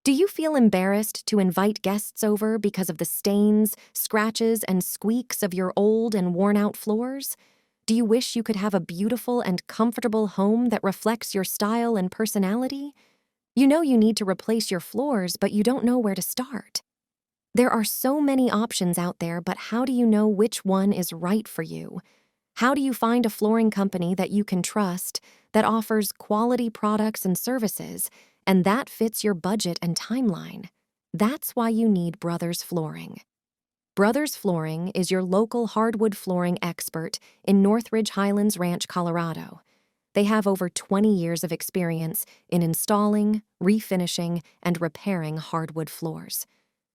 Do you feel embarrassed to invite guests over because of the stains, scratches, and squeaks of your old and worn-out floors? Do you wish you could have a beautiful and comfortable home that reflects your style and personality? You know you need to replace your floors, but you don't know where to start. There are so many options out there, but how do you know which one is right for you? How do you find a flooring company that you can trust, that offers quality products and services, and that fits your budget and timeline? That's why you need Brothers Flooring. Brothers Flooring is your local hardwood flooring expert in Northridge Highlands Ranch, Colorado. They have over 20 years of experience in installing, refinishing, and repairing hardwood floors.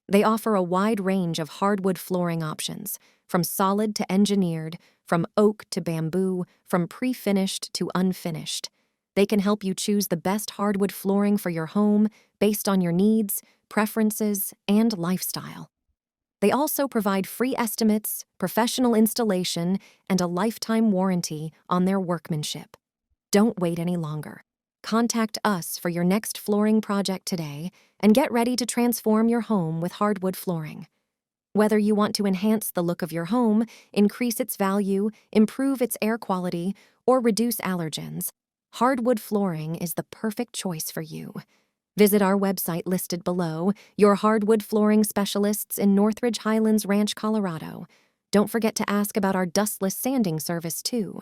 They offer a wide range of hardwood flooring options, from solid to engineered, from oak to bamboo, from pre-finished to unfinished. They can help you choose the best hardwood flooring for your home based on your needs, preferences, and lifestyle. They also provide free estimates, professional installation, and a lifetime warranty on their workmanship. Don't wait any longer. Contact us for your next flooring project today and get ready to transform your home with hardwood flooring. Whether you want to enhance the look of your home, increase its value, improve its air quality, or reduce allergens, hardwood flooring is the perfect choice for you. Visit our website listed below, your hardwood flooring specialists in Northridge Highlands Ranch, Colorado. Don't forget to ask about our Dustless sanding service, too.